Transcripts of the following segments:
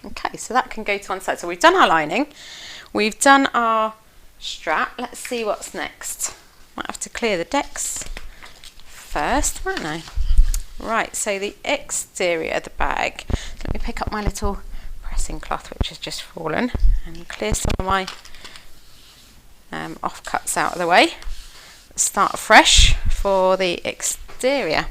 Okay, so that can go to one side. So we've done our lining, we've done our strap. Let's see what's next. Might have to clear the decks first, won't I? Right, so the exterior of the bag. Let me pick up my little pressing cloth, which has just fallen, and clear some of my offcuts out of the way. Let's start fresh for the exterior.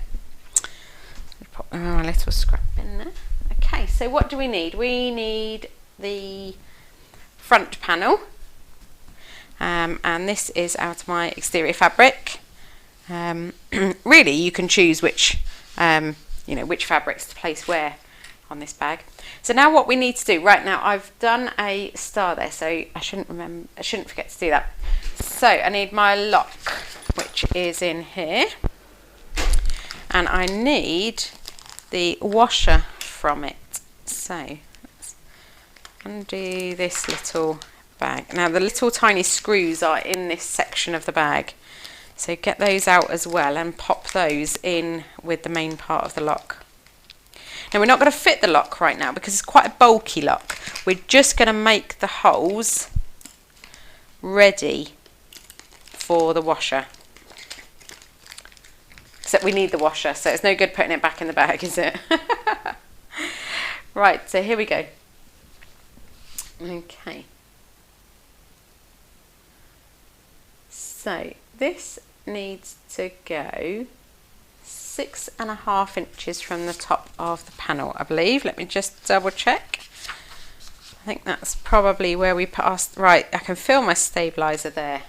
Pop my little scrap in there. Okay, so what do we need? We need the front panel, and this is out of my exterior fabric. Really, you can choose which which fabrics to place where on this bag. So now what we need to do, right now I've done a star there, so I shouldn't forget to do that. So I need my lock, which is in here, and I need the washer from it. So let's undo this little bag. Now the little tiny screws are in this section of the bag, so get those out as well and pop those in with the main part of the lock. Now we're not going to fit the lock right now because it's quite a bulky lock. We're just going to make the holes ready for the washer. Except we need the washer, so it's no good putting it back in the bag, is it? Right, so here we go. Okay. So this needs to go 6.5 inches from the top of the panel, I believe. Let me just double check. I think that's probably where we put our... Right, I can feel my stabiliser there.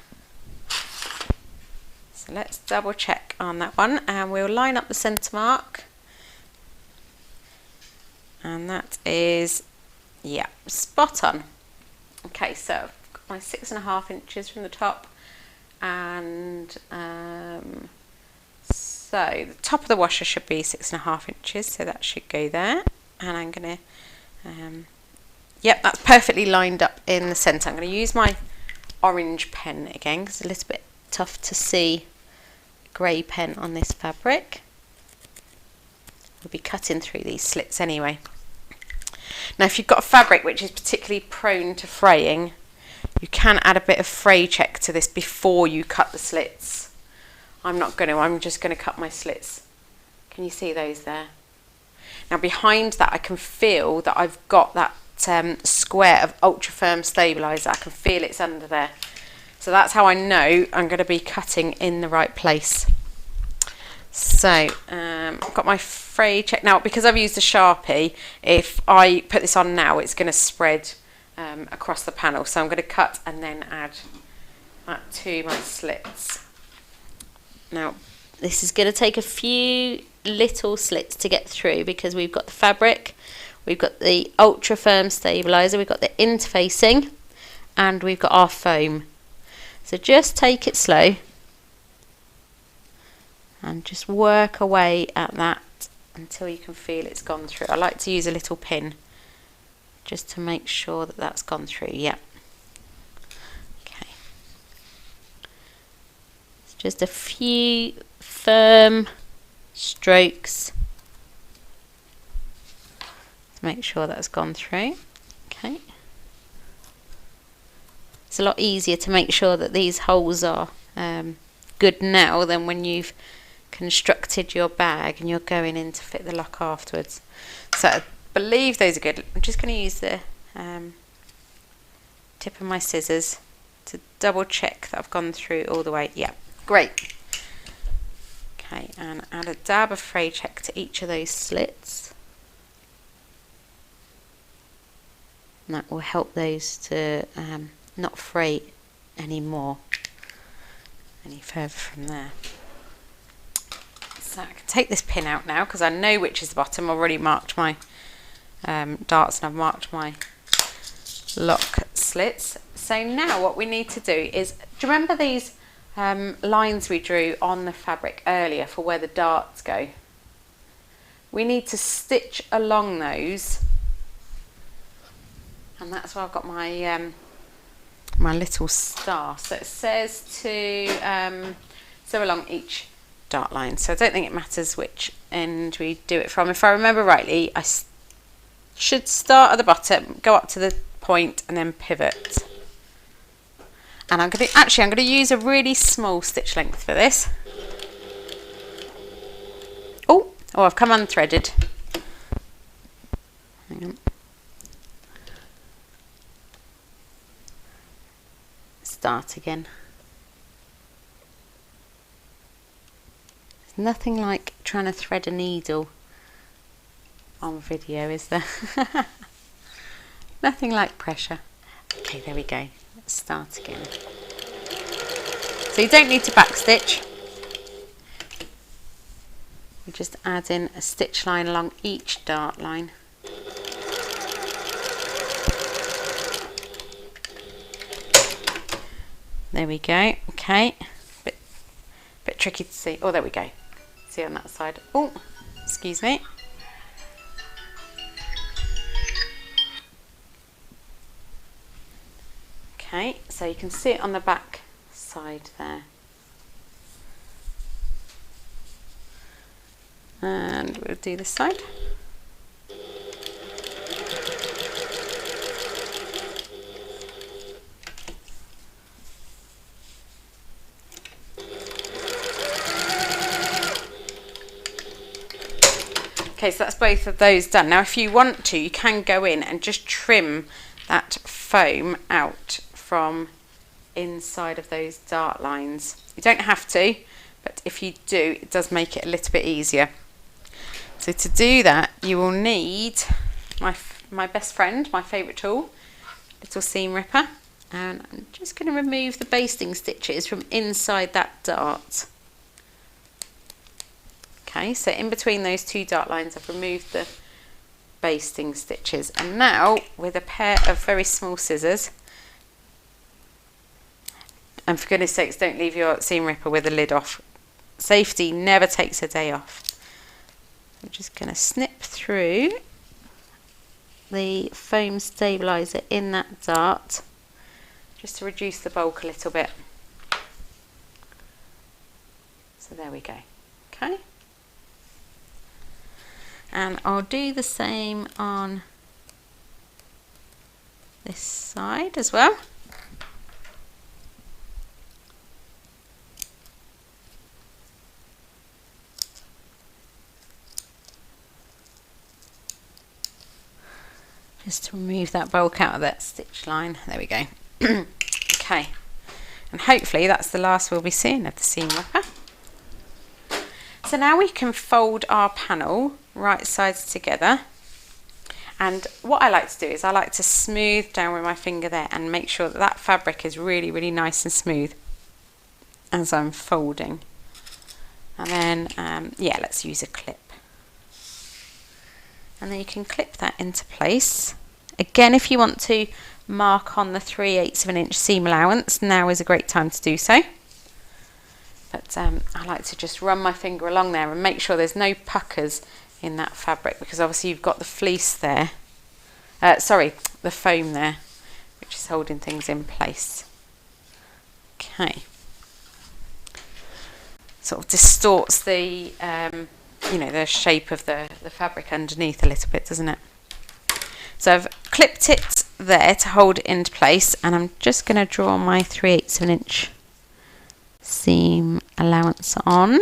So let's double check on that one, and we'll line up the centre mark. And that is, yeah, spot on. Okay, so I've got my 6.5 inches from the top, and so the top of the washer should be 6.5 inches, so that should go there. And I'm going to, yep, that's perfectly lined up in the centre. I'm going to use my orange pen again because it's a little bit tough to see grey pen on this fabric. We'll be cutting through these slits anyway. Now if you've got a fabric which is particularly prone to fraying, you can add a bit of fray check to this before you cut the slits. I'm not going to, I'm just going to cut my slits. Can you see those there? Now behind that I can feel that I've got that square of ultra firm stabiliser. I can feel it's under there. So that's how I know I'm going to be cutting in the right place. So I've got my fray check now. Because I've used a Sharpie, if I put this on now it's going to spread across the panel, so I'm going to cut and then add that to my slits. Now this is going to take a few little slits to get through because we've got the fabric, we've got the ultra firm stabiliser, we've got the interfacing, and we've got our foam. So just take it slow and just work away at that until you can feel it's gone through. I like to use a little pin just to make sure that that's gone through. Yeah. Okay. It's just a few firm strokes to make sure that's gone through. Okay. It's a lot easier to make sure that these holes are good now than when you've constructed your bag and you're going in to fit the lock afterwards. So I believe those are good. I'm just going to use the tip of my scissors to double check that I've gone through all the way. Yeah, great. Okay, and add a dab of fray check to each of those slits. And that will help those to not fray any further from there. So I can take this pin out now because I know which is the bottom. I've already marked my darts and I've marked my lock slits. So now what we need to do is, do you remember these lines we drew on the fabric earlier for where the darts go? We need to stitch along those, and that's why I've got my my little star. So it says to sew along each dart line. So I don't think it matters which end we do it from. If I remember rightly, I should start at the bottom, go up to the point and then pivot. And I'm going to use a really small stitch length for this. Oh, I've come unthreaded. Hang on. Start again. There's nothing like trying to thread a needle on video, is there? Nothing like pressure. Okay, there we go. Let's start again. So you don't need to backstitch. You just add in a stitch line along each dart line. There we go. Okay, bit tricky to see. Oh, there we go. See on that side. Oh, excuse me. Okay, so you can see it on the back side there. And we'll do this side. Okay, so that's both of those done. Now if you want to, you can go in and just trim that foam out from inside of those dart lines. You don't have to, but if you do, it does make it a little bit easier. So to do that, you will need my best friend, my favourite tool, little seam ripper, and I'm just going to remove the basting stitches from inside that dart. Okay, so in between those two dart lines I've removed the basting stitches, and now with a pair of very small scissors, and for goodness sakes don't leave your seam ripper with the lid off, safety never takes a day off. I'm just going to snip through the foam stabiliser in that dart just to reduce the bulk a little bit. So there we go. Okay. And I'll do the same on this side as well. Just to remove that bulk out of that stitch line. There we go. Okay, and hopefully that's the last we'll be seeing of the seam ripper. So now we can fold our panel right sides together, and what I like to do is I like to smooth down with my finger there and make sure that that fabric is really, really nice and smooth as I'm folding. And then yeah, let's use a clip. And then you can clip that into place. Again, if you want to mark on the 3/8 of an inch seam allowance, now is a great time to do so. But I like to just run my finger along there and make sure there's no puckers in that fabric, because obviously you've got the fleece there, sorry, the foam there, which is holding things in place. Okay. Sort of distorts the you know, the shape of the fabric underneath a little bit, doesn't it? So I've clipped it there to hold it into place, and I'm just going to draw my 3/8 of an inch seam allowance on.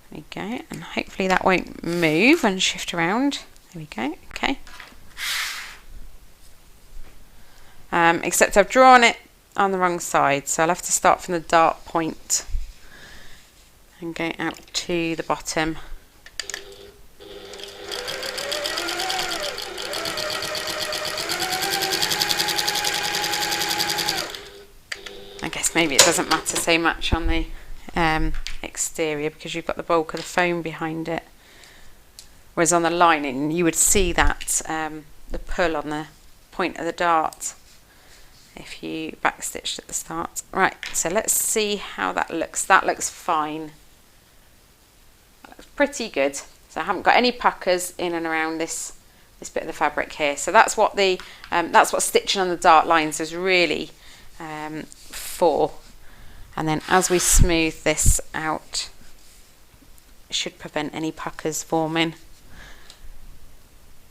There we go, and hopefully that won't move and shift around. There we go, okay. Except I've drawn it on the wrong side, so I'll have to start from the dart point and go out to the bottom. I guess maybe it doesn't matter so much on the exterior because you've got the bulk of the foam behind it, whereas on the lining you would see that the pull on the point of the dart if you backstitched at the start. Right, so let's see how that looks. That looks fine. That looks pretty good. So I haven't got any puckers in and around this bit of the fabric here. So that's what the that's what stitching on the dart lines is really for. And then as we smooth this out, should prevent any puckers forming.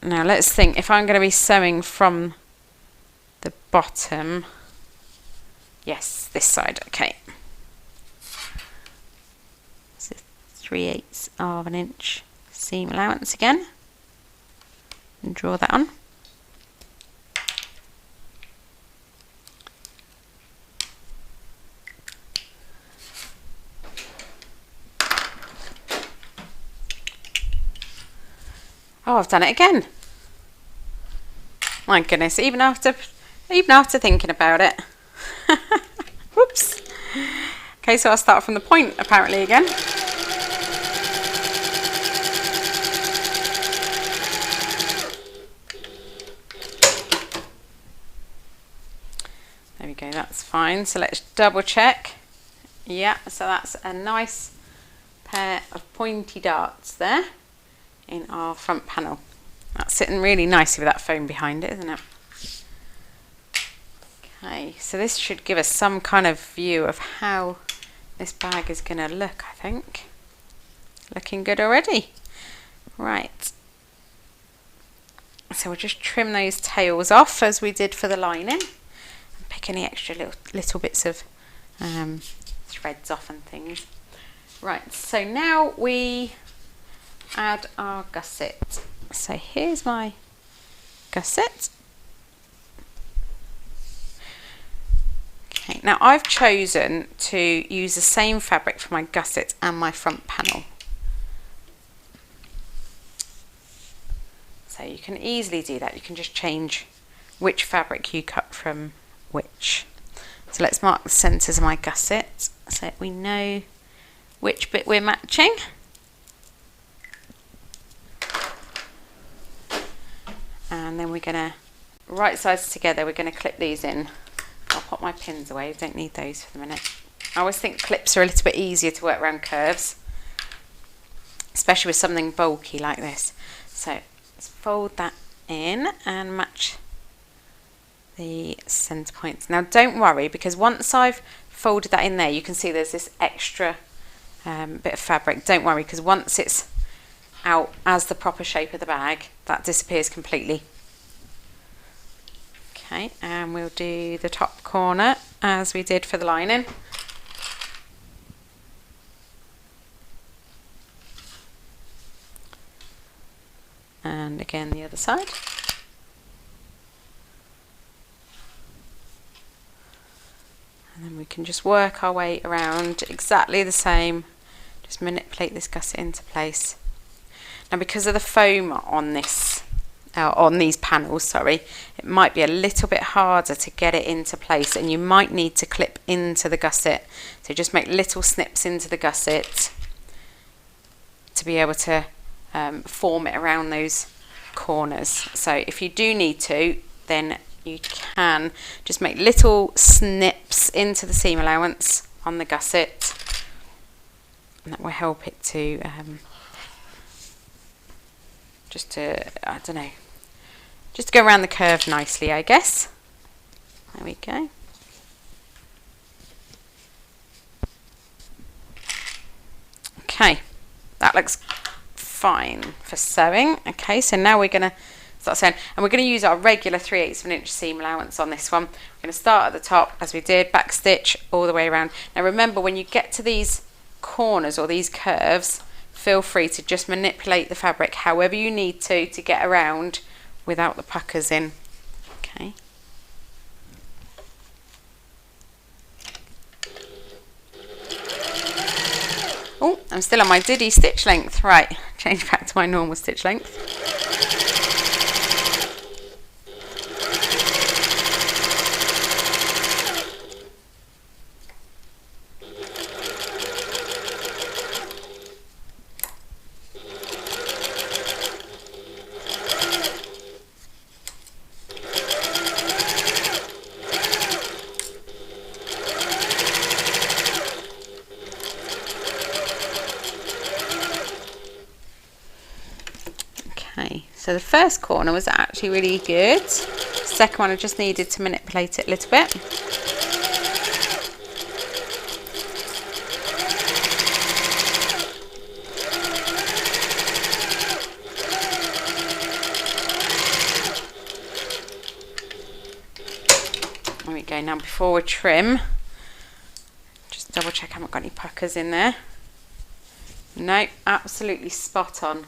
Now let's think, if I'm going to be sewing from the bottom, yes, this side, okay. So 3/8 of an inch seam allowance again, and draw that on. Oh, I've done it again. My goodness, even after thinking about it. Whoops. Okay, so I'll start from the point apparently again. There we go, that's fine. So let's double check. Yeah, so that's a nice pair of pointy darts there in our front panel. That's sitting really nicely with that foam behind it, isn't it? Okay, so this should give us some kind of view of how this bag is going to look, I think. Looking good already. Right. So we'll just trim those tails off as we did for the lining, and pick any extra little bits of threads off and things. Right, so now we add our gusset. So here's my gusset. Okay, now I've chosen to use the same fabric for my gusset and my front panel. So you can easily do that. You can just change which fabric you cut from which. So let's mark the centres of my gusset so we know which bit we're matching. And then we're going to, right sides together, we're going to clip these in. I'll pop my pins away, don't need those for the minute. I always think clips are a little bit easier to work around curves, especially with something bulky like this. So let's fold that in and match the centre points. Now don't worry, because once I've folded that in there, you can see there's this extra bit of fabric. Don't worry, because once it's out as the proper shape of the bag, that disappears completely. Okay, and we'll do the top corner as we did for the lining. And again the other side. And then we can just work our way around exactly the same. Just manipulate this gusset into place. Now because of the foam on this, on these panels, sorry, it might be a little bit harder to get it into place, and you might need to clip into the gusset. So just make little snips into the gusset to be able to form it around those corners. So if you do need to, then you can just make little snips into the seam allowance on the gusset, and that will help it to just to go around the curve nicely, I guess. There we go. Okay, that looks fine for sewing. Okay, so now we're going to start sewing, and we're going to use our regular 3/8 of an inch seam allowance on this one. We're going to start at the top as we did, back stitch all the way around. Now remember, when you get to these corners or these curves, feel free to just manipulate the fabric however you need to get around without the puckers in. Okay. Oh, I'm still on my diddy stitch length. Right, change back to my normal stitch length. So the first corner was actually really good. Second one I just needed to manipulate it a little bit. now before we trim, just double check I haven't got any puckers in there. No, absolutely spot on.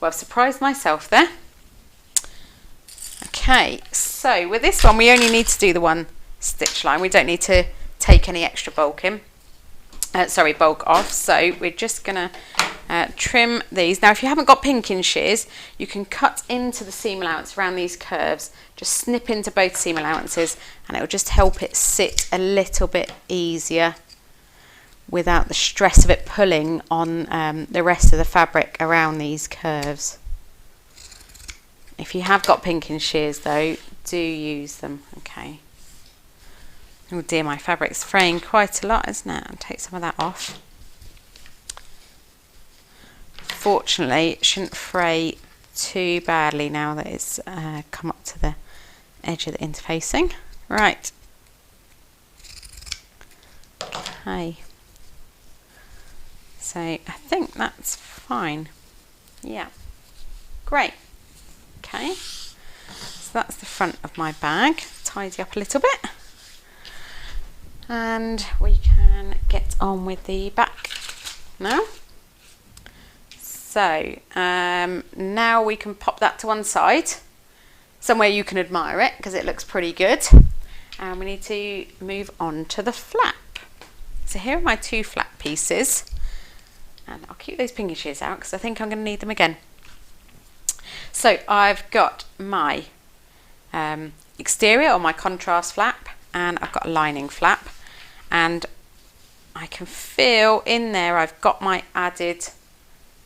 Well, I've surprised myself there. Okay, so with this one we only need to do the one stitch line. We don't need to take any extra bulk off. So we're just gonna trim these. Now if you haven't got pinking shears, you can cut into the seam allowance around these curves, just snip into both seam allowances, and it will just help it sit a little bit easier without the stress of it pulling on the rest of the fabric around these curves. If you have got pinking shears though, do use them. Okay. Oh dear, my fabric's fraying quite a lot, isn't it? I'll take some of that off. Fortunately, it shouldn't fray too badly now that it's come up to the edge of the interfacing. Right. Okay. So I think that's fine. Yeah. Great. Okay. So that's the front of my bag. Tidy up a little bit. And we can get on with the back now. So now we can pop that to one side, somewhere you can admire it because it looks pretty good. And we need to move on to the flap. So here are my two flap pieces, and I'll keep those pinking shears out because I think I'm going to need them again. So I've got my exterior or my contrast flap, and I've got a lining flap, and I can feel in there I've got my added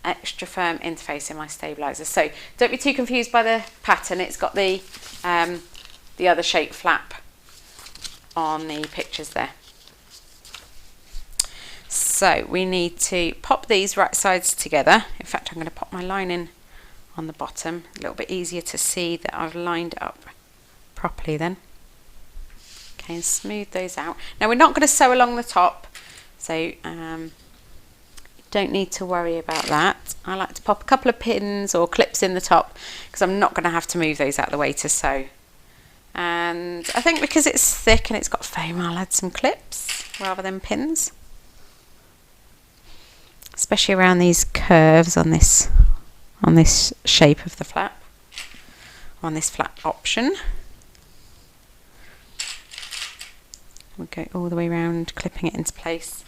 extra firm interface in my stabilizer. So don't be too confused by the pattern. It's got the other shape flap on the pictures there. So we need to pop these right sides together. In fact, I'm going to pop my lining on the bottom, a little bit easier to see that I've lined it up properly then. Okay, and smooth those out. Now we're not going to sew along the top, so don't need to worry about that. I like to pop a couple of pins or clips in the top because I'm not going to have to move those out of the way to sew. And I think because it's thick and it's got foam, I'll add some clips rather than pins, especially around these curves on this shape of the flap, on this flap option. We'll go all the way around, clipping it into place.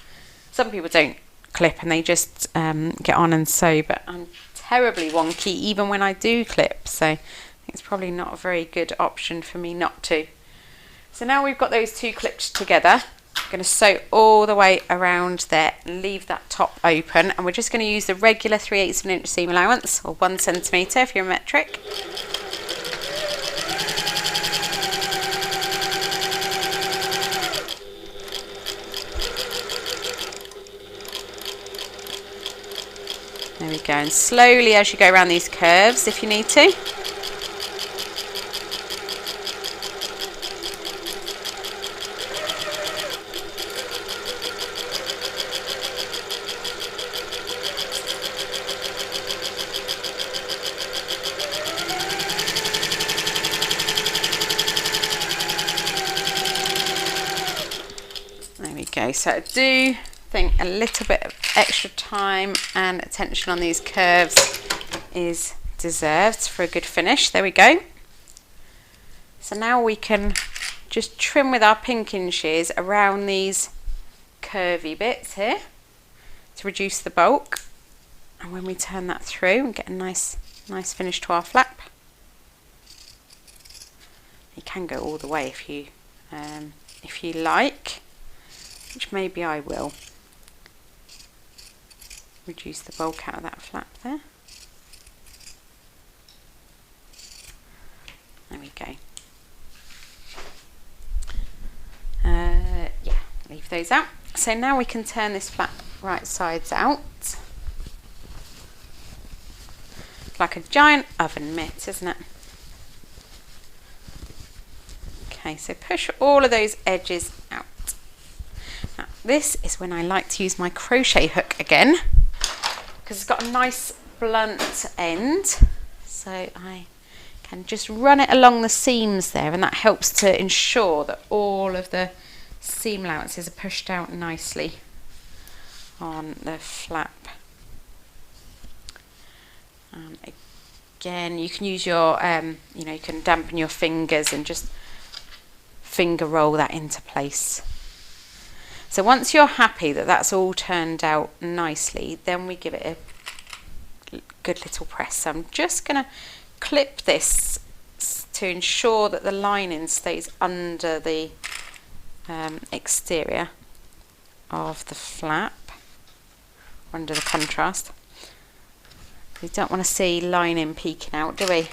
Some people don't clip and they just get on and sew, but I'm terribly wonky even when I do clip, so I think it's probably not a very good option for me not to. So now we've got those two clipped together, I'm going to sew all the way around there and leave that top open, and we're just going to use the regular 3/8 of an inch seam allowance, or 1 centimetre if you're metric. There we go, and slowly as you go around these curves if you need to. There we go, so I do think a little bit of extra time and attention on these curves is deserved for a good finish. There we go. So now we can just trim with our pinking shears around these curvy bits here to reduce the bulk, and when we turn that through and get a nice finish to our flap. You can go all the way if you like, which maybe I will. Reduce the bulk out of that flap there. There we go. Yeah, leave those out. So now we can turn this flap right sides out. It's like a giant oven mitt, isn't it? Okay, so push all of those edges out. Now, this is when I like to use my crochet hook again, because it's got a nice blunt end, so I and just run it along the seams there, and that helps to ensure that all of the seam allowances are pushed out nicely on the flap. Again, you can use your, you can dampen your fingers and just finger roll that into place. So once you're happy that that's all turned out nicely, then we give it a good little press. So I'm just going to clip this to ensure that the lining stays under the exterior of the flap, under the contrast. We don't want to see lining peeking out, do we?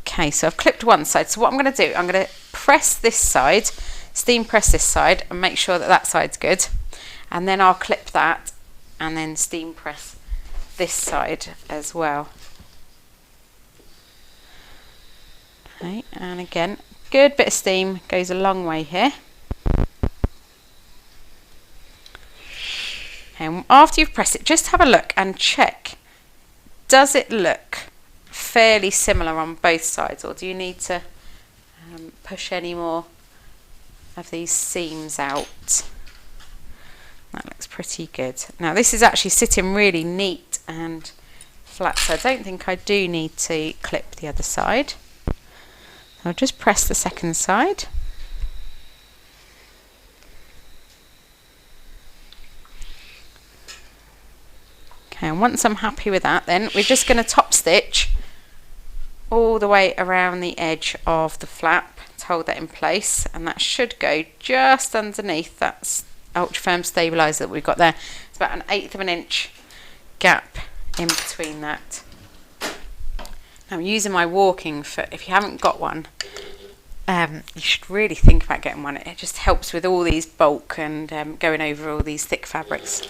Okay, so I've clipped one side. So what I'm going to do, I'm going to press this side, steam press this side, and make sure that that side's good. And then I'll clip that and then steam press this side as well. Okay, and again, good bit of steam goes a long way here. And after you've pressed it, just have a look and check, does it look fairly similar on both sides, or do you need to push any more of these seams out? That looks pretty good. Now this is actually sitting really neat and flat, so I don't think I do need to clip the other side. I'll just press the second side. Okay, and once I'm happy with that, then we're just going to top stitch all the way around the edge of the flap to hold that in place, and that should go just underneath that ultra firm stabiliser that we've got there. It's about 1/8 of an inch gap in between that. Now I'm using my walking foot. If you haven't got one, you should really think about getting one. It just helps with all these bulk and going over all these thick fabrics.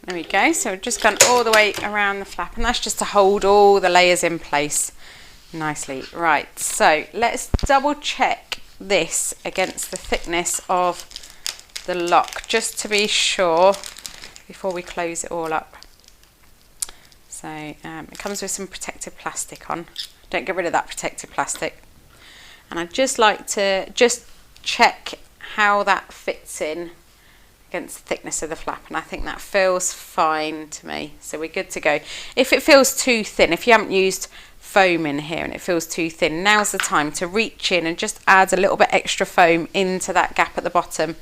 There we go, so we've just gone all the way around the flap, and that's just to hold all the layers in place nicely. Right, so let's double check this against the thickness of the lock, just to be sure before we close it all up. So it comes with some protective plastic on. Don't get rid of that protective plastic. And I'd just like to just check how that fits in against the thickness of the flap, and I think that feels fine to me, so we're good to go. If it feels too thin, if you haven't used foam in here and it feels too thin, now's the time to reach in and just add a little bit extra foam into that gap at the bottom,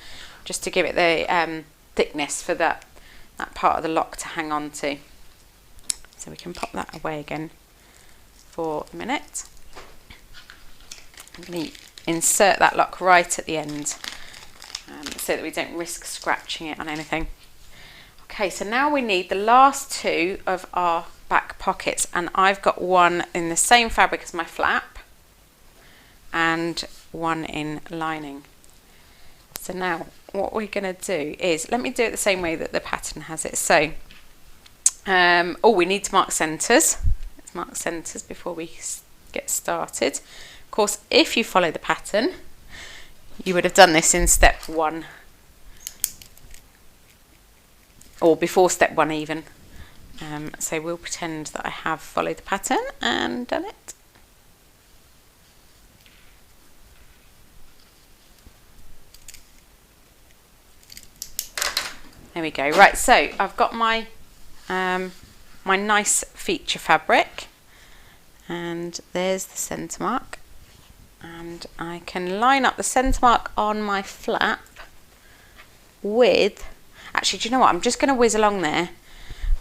just to give it the thickness for that part of the lock to hang on to. So we can pop that away again for a minute. I'm going to insert that lock right at the end, so that we don't risk scratching it on anything. Okay, so now we need the last two of our back pockets, and I've got one in the same fabric as my flap and one in lining. So now what we're going to do is, let me do it the same way that the pattern has it. So we need to mark centres. Let's mark centres before we get started. Of course, if you follow the pattern, you would have done this in step 1, or before step 1 even. So we'll pretend that I have followed the pattern and done it. There we go. Right, so I've got my my nice feature fabric, and there's the centre mark. And I can line up the centre mark on my flap with, actually, do you know what, I'm just going to whiz along there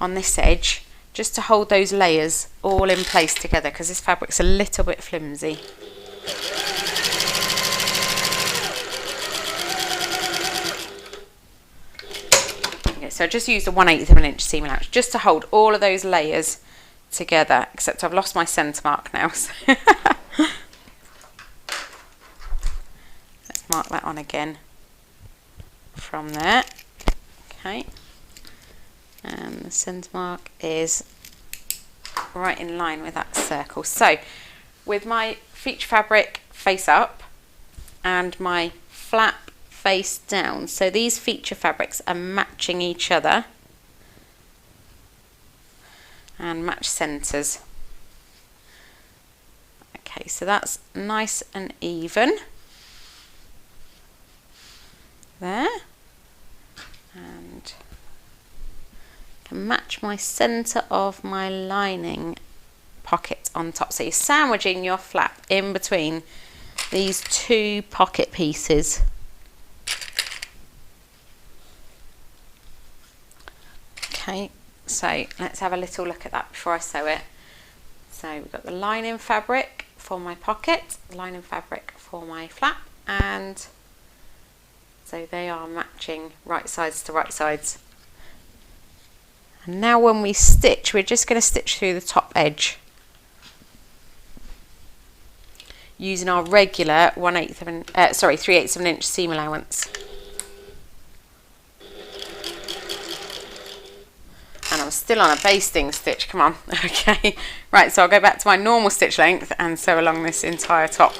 on this edge just to hold those layers all in place together, because this fabric's a little bit flimsy. I'm going to So I just used a 1/8 of an inch seam allowance just to hold all of those layers together, except I've lost my centre mark now. So let's mark that on again from there. Okay, and the centre mark is right in line with that circle. So with my feature fabric face up and my flap face down, so these feature fabrics are matching each other and match centres. Okay, so that's nice and even there, and can match my centre of my lining pocket on top. So you're sandwiching your flap in between these two pocket pieces. Okay, so let's have a little look at that before I sew it. So we've got the lining fabric for my pocket, the lining fabric for my flap, and so they are matching right sides to right sides. And now when we stitch, we're just going to stitch through the top edge using our regular 3/8 of an inch seam allowance. And I'm still on a basting stitch, come on. Okay, right, so I'll go back to my normal stitch length and sew along this entire top.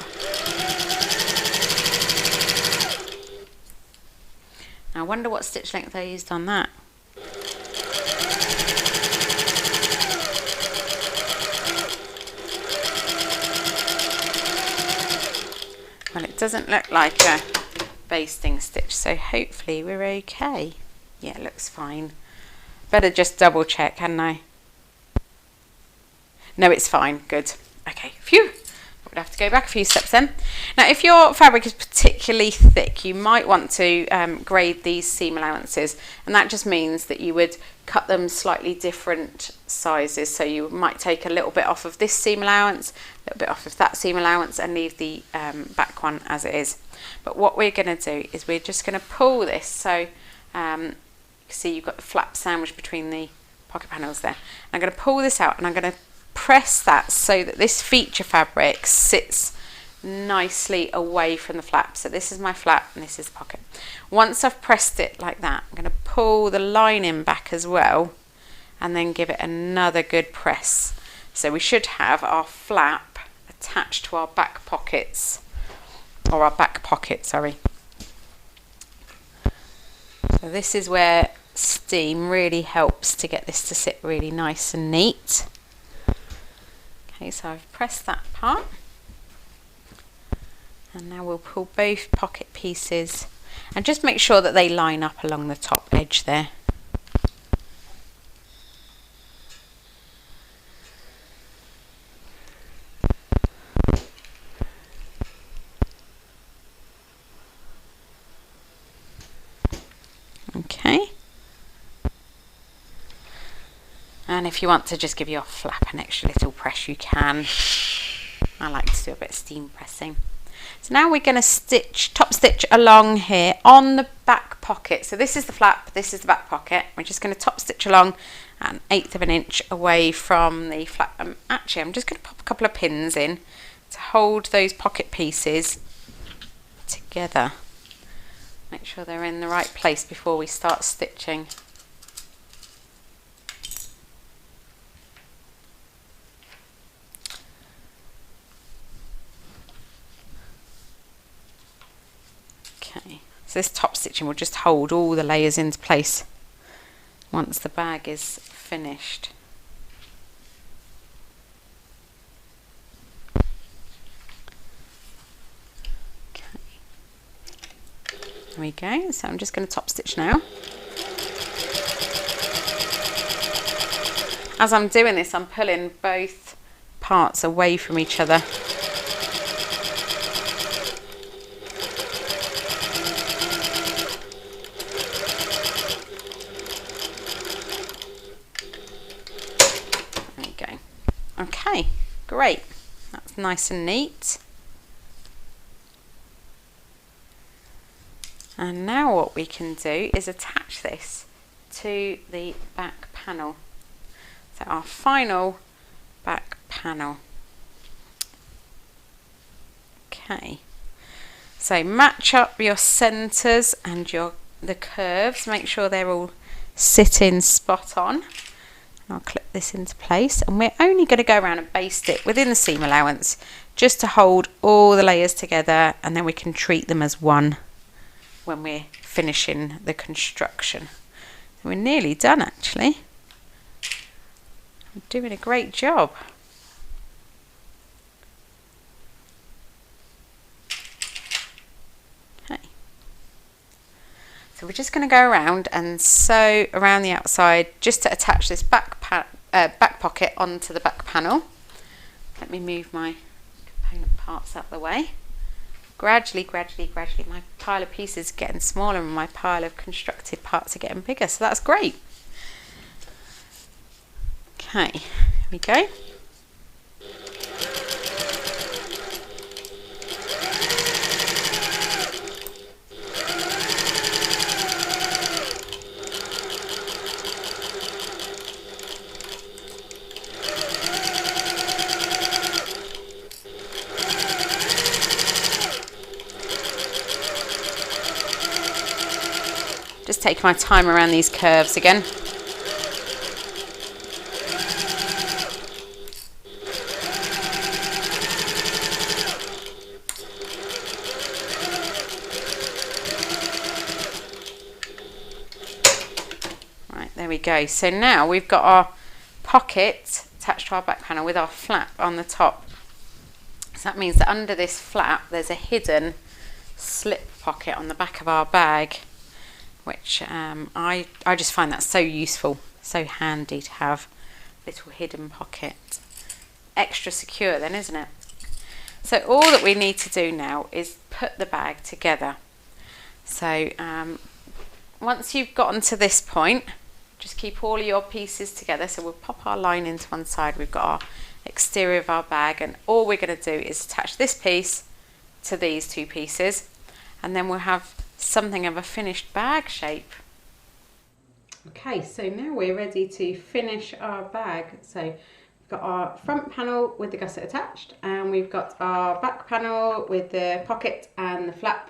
I wonder what stitch length I used on that. Well, it doesn't look like a basting stitch, so hopefully we're okay. Yeah, it looks fine. Better just double check, hadn't I? No, it's fine. Good. Okay, phew. We'll have to go back a few steps then. Now, if your fabric is particularly thick, you might want to grade these seam allowances, and that just means that you would cut them slightly different sizes. So you might take a little bit off of this seam allowance, a little bit off of that seam allowance, and leave the back one as it is. But what we're going to do is we're just going to pull this. So see, you've got the flap sandwich between the pocket panels there. I'm going to pull this out and I'm going to press that so that this feature fabric sits nicely away from the flap. So this is my flap and this is the pocket. Once I've pressed it like that, I'm going to pull the lining back as well and then give it another good press. So we should have our flap attached to our back pockets, or our back pocket, sorry. So this is where steam really helps to get this to sit really nice and neat. Okay, so I've pressed that part, and now we'll pull both pocket pieces and just make sure that they line up along the top edge there. Okay. And if you want to just give your flap an extra little press, you can. I like to do a bit of steam pressing. So now we're going to top stitch along here on the back pocket. So this is the flap, this is the back pocket. We're just going to top stitch along 1/8 of an inch away from the flap. Actually, I'm just going to pop a couple of pins in to hold those pocket pieces together. Make sure they're in the right place before we start stitching. Okay, so this top stitching will just hold all the layers into place once the bag is finished. Okay, there we go. So I'm just going to top stitch now. As I'm doing this, I'm pulling both parts away from each other. Okay, great. That's nice and neat. And now what we can do is attach this to the back panel. So our final back panel. Okay, so match up your centres and the curves, make sure they're all sitting spot on. I'll clip this into place, and we're only going to go around and baste it within the seam allowance just to hold all the layers together, and then we can treat them as one when we're finishing the construction. We're nearly done actually. I'm doing a great job. Okay. So we're just going to go around and sew around the outside just to attach this back pocket onto the back panel. Let me move my component parts out of the way. Gradually, my pile of pieces is getting smaller and my pile of constructed parts are getting bigger, so that's great. Okay, here we go. Just taking my time around these curves again. Right, there we go. So now we've got our pocket attached to our back panel with our flap on the top. So that means that under this flap there's a hidden slip pocket on the back of our bag, which I just find that so useful, so handy to have a little hidden pocket. Extra secure then, isn't it? So all that we need to do now is put the bag together. So once you've gotten to this point, just keep all your pieces together. So we'll pop our line into one side. We've got our exterior of our bag, and all we're going to do is attach this piece to these two pieces, and then we'll have something of a finished bag shape. Okay, so now we're ready to finish our bag. So we've got our front panel with the gusset attached, and we've got our back panel with the pocket and the flap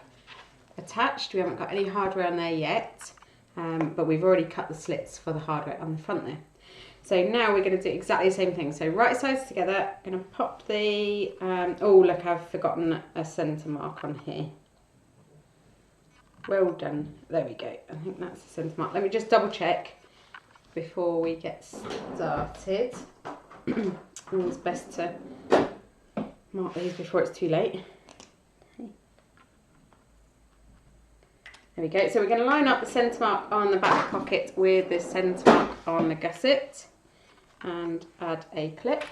attached. We haven't got any hardware on there yet, but we've already cut the slits for the hardware on the front there. So now we're going to do exactly the same thing. So right sides together, I'm going to pop the, oh look, I've forgotten a centre mark on here. Well done. There we go. I think that's the centre mark. Let me just double check before we get started. It's best to mark these before it's too late. There we go. So we're going to line up the centre mark on the back pocket with the centre mark on the gusset and add a clip.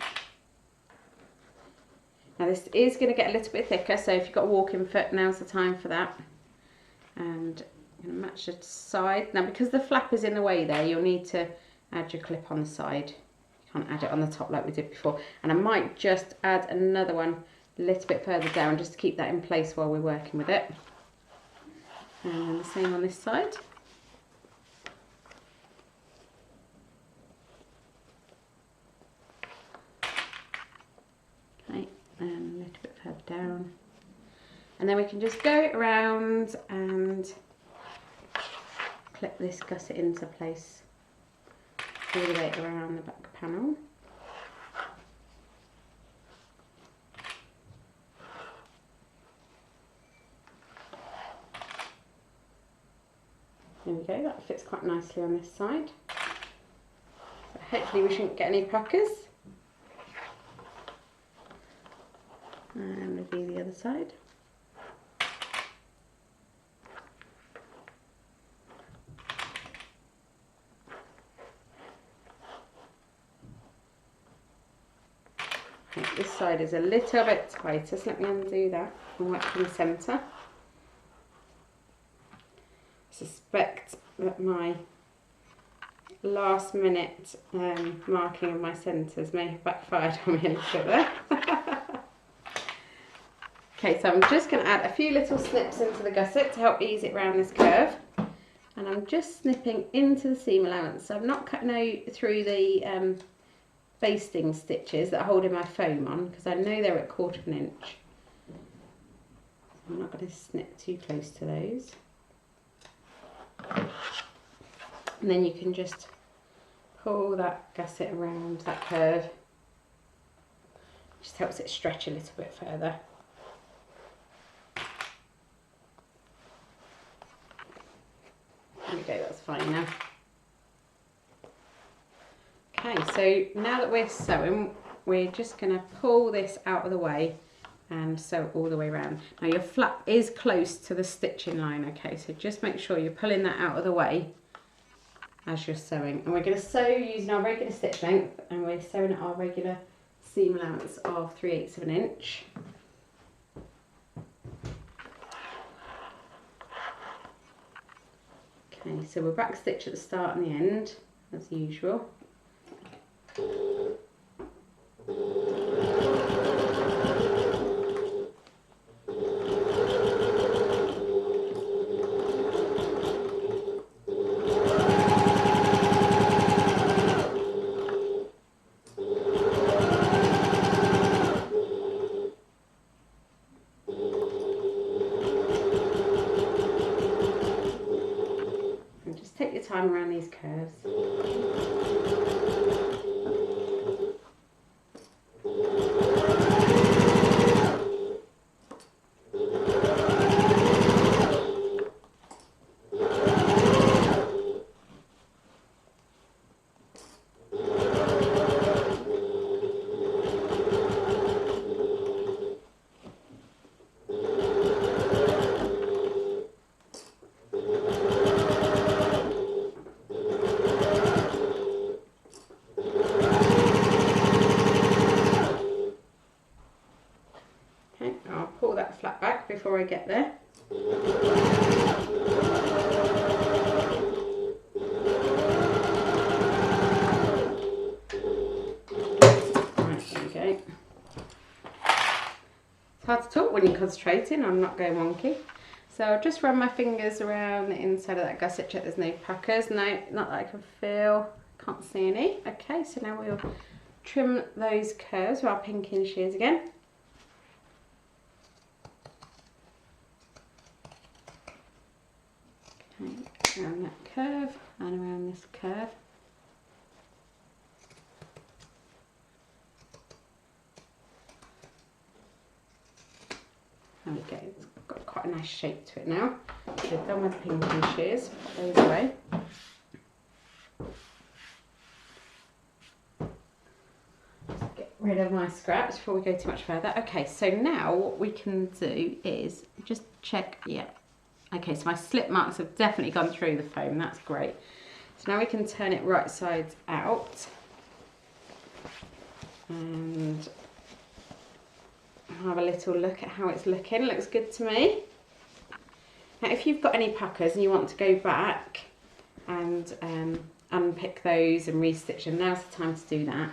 Now this is going to get a little bit thicker, so if you've got a walking foot, now's the time for that. And I'm going to match the side. Now because the flap is in the way there, you'll need to add your clip on the side. You can't add it on the top like we did before. And I might just add another one a little bit further down just to keep that in place while we're working with it. And the same on this side. Okay, and a little bit further down. And then we can just go around and clip this gusset into place all the way around the back panel. There we go, that fits quite nicely on this side. So hopefully we shouldn't get any puckers. And we'll do the other side. This side is a little bit tighter, so let me undo that and work from the centre. I suspect that my last minute marking of my centres may have backfired on me a little bit there. Okay, so I'm just going to add a few little snips into the gusset to help ease it around this curve. And I'm just snipping into the seam allowance. So I'm not cutting out through the basting stitches that are holding my foam on, because I know they're at 1/4 inch. I'm not going to snip too close to those. And then you can just pull that gusset around that curve. Just helps it stretch a little bit further. There we go, that's fine now. Okay, so now that we're sewing, we're just going to pull this out of the way and sew all the way around. Now your flap is close to the stitching line, okay, so just make sure you're pulling that out of the way as you're sewing. And we're going to sew using our regular stitch length, and we're sewing at our regular seam allowance of 3/8 of an inch. Okay, so we'll back stitch at the start and the end as usual. Take your time around these curves. Flat back before I get there. Right, there we go. It's hard to talk when you're concentrating, I'm not going wonky. So I'll just run my fingers around the inside of that gusset, check there's no puckers. No, not that I can feel, can't see any. Okay, so now we'll trim those curves with our pinking shears again. Around that curve and around this curve. There we go, it's got quite a nice shape to it now. So done with the pinking shears, put those away. Just get rid of my scraps before we go too much further. Okay, so now what we can do is just check, yeah. Okay, so my slip marks have definitely gone through the foam, that's great. So now we can turn it right sides out and have a little look at how it's looking. Looks good to me. Now if you've got any puckers and you want to go back and unpick those and restitch them, now's the time to do that.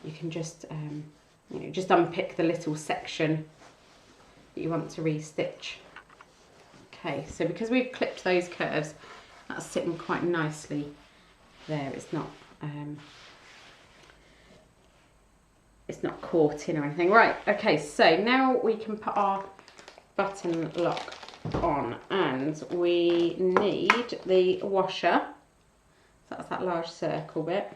You can just, you know, just unpick the little section that you want to restitch. Okay, so because we've clipped those curves, that's sitting quite nicely there. It's not caught in or anything. Right, okay, so now we can put our button lock on, and we need the washer. So that's that large circle bit.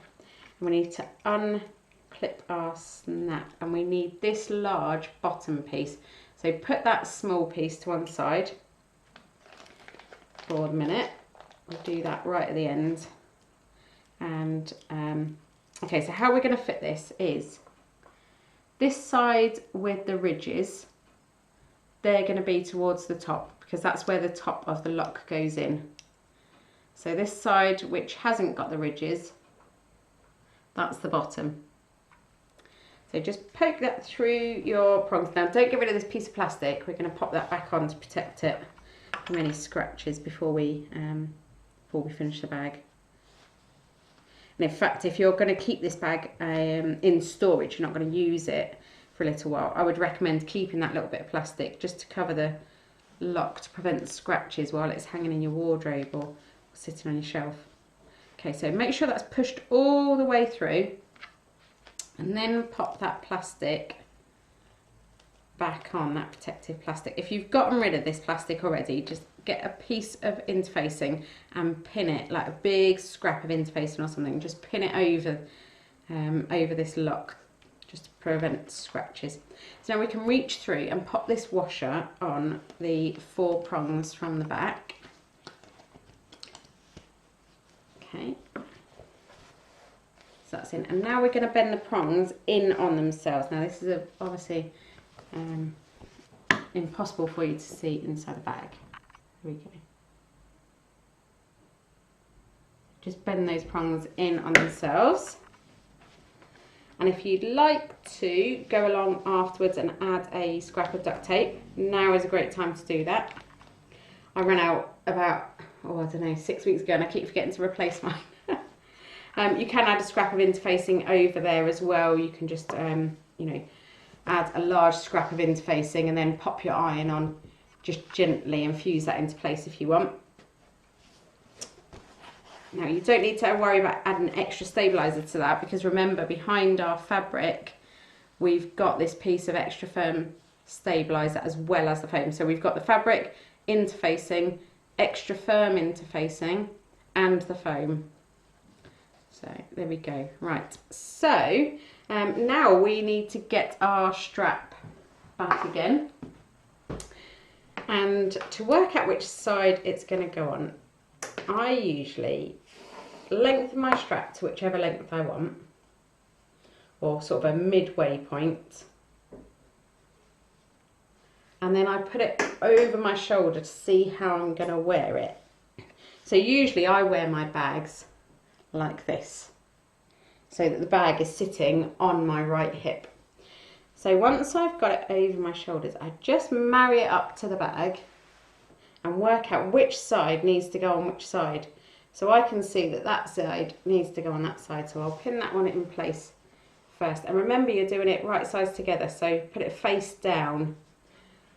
And we need to unclip our snap, and we need this large bottom piece. So put that small piece to one side for a minute. We'll do that right at the end. And okay, so how we're going to fit this is this side with the ridges, they're going to be towards the top because that's where the top of the lock goes in. So this side which hasn't got the ridges, that's the bottom. So just poke that through your prongs. Now don't get rid of this piece of plastic, we're going to pop that back on to protect it from any scratches before we finish the bag. And in fact, if you're going to keep this bag in storage, you're not going to use it for a little while, I would recommend keeping that little bit of plastic just to cover lock to prevent scratches while it's hanging in your wardrobe or sitting on your shelf. Okay, so make sure that's pushed all the way through, and then pop that plastic back on, that protective plastic. If you've gotten rid of this plastic already, just get a piece of interfacing and pin it, like a big scrap of interfacing or something, just pin it over over this lock, just to prevent scratches. So now we can reach through and pop this washer on the 4 prongs from the back. Okay, so that's in, and now we're going to bend the prongs in on themselves. Now this is obviously impossible for you to see inside the bag. Here we go. Just bend those prongs in on themselves. And if you'd like to go along afterwards and add a scrap of duct tape, now is a great time to do that. I ran out about, I don't know, 6 weeks ago, and I keep forgetting to replace mine. You can add a scrap of interfacing over there as well. You can just, you know, add a large scrap of interfacing and then pop your iron on, just gently infuse that into place if you want. Now you don't need to worry about adding extra stabiliser to that, because remember, behind our fabric we've got this piece of extra firm stabiliser as well as the foam. So we've got the fabric, interfacing, extra firm interfacing and the foam. So there we go. Right, so now we need to get our strap back again, and to work out which side it's going to go on, I usually lengthen my strap to whichever length I want, or sort of a midway point, and then I put it over my shoulder to see how I'm going to wear it. So usually I wear my bags like this, so that the bag is sitting on my right hip. So once I've got it over my shoulders, I just marry it up to the bag and work out which side needs to go on which side. So I can see that that side needs to go on that side, so I'll pin that one in place first. And remember, you're doing it right sides together, so put it face down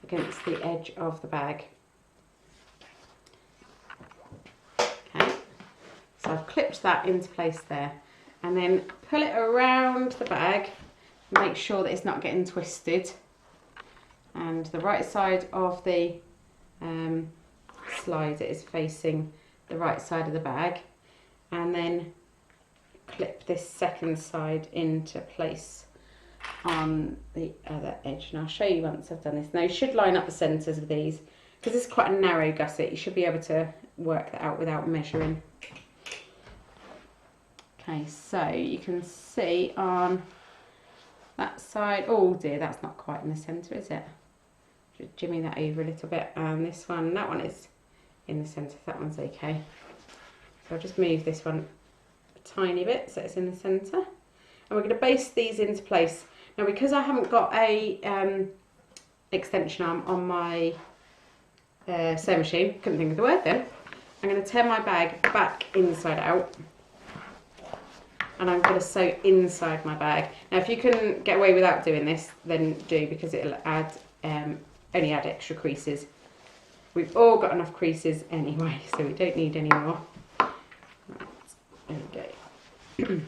against the edge of the bag. Okay, so I've clipped that into place there, and then pull it around the bag, make sure that it's not getting twisted, and the right side of the slider is facing the right side of the bag, and then clip this second side into place on the other edge. And I'll show you once I've done this. Now you should line up the centres of these, because it's quite a narrow gusset. You should be able to work that out without measuring. Okay, so you can see on that side, oh dear, that's not quite in the centre, is it? Just jimmy that over a little bit. And this one, that one is in the centre, that one's okay. So I'll just move this one a tiny bit so it's in the centre. And we're going to baste these into place. Now, because I haven't got a extension arm on my sewing machine, couldn't think of the word then, I'm going to turn my bag back inside out, and I'm going to sew inside my bag. Now if you can get away without doing this, then do, because it'll add only add extra creases. We've all got enough creases anyway, so we don't need any more. Right, there we go.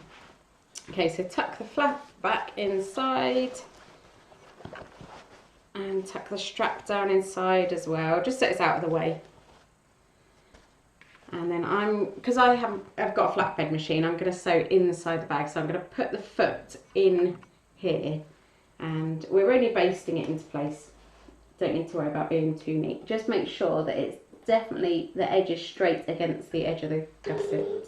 Okay, so tuck the flap back inside and tuck the strap down inside as well, just so it's out of the way. And then because I've got a flatbed machine, I'm going to sew inside the bag. So I'm going to put the foot in here, and we're only basting it into place. Don't need to worry about being too neat. Just make sure that it's definitely, the edge is straight against the edge of the gusset.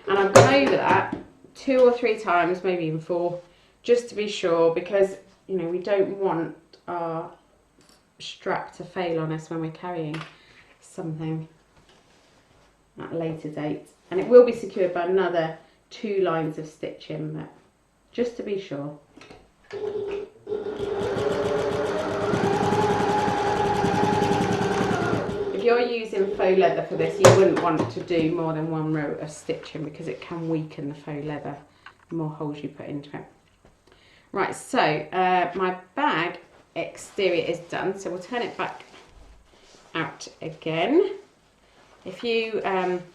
And I've gone over that 2 or 3 times, maybe even 4, just to be sure, because, you know, we don't want our strap to fail on us when we're carrying something at a later date. And it will be secured by another 2 lines of stitching, but just to be sure. If you're using faux leather for this, you wouldn't want to do more than 1 row of stitching because it can weaken the faux leather the more holes you put into it. Right, so my bag exterior is done, so we'll turn it back out again. If you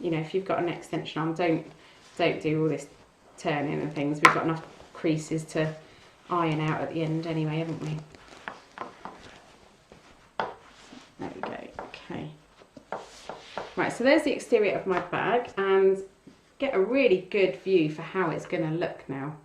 you know, if you've got an extension arm, don't do all this turning and things. We've got enough creases to iron out at the end anyway, haven't we? There we go. Okay. Right, so there's the exterior of my bag, and get a really good view for how it's going to look now.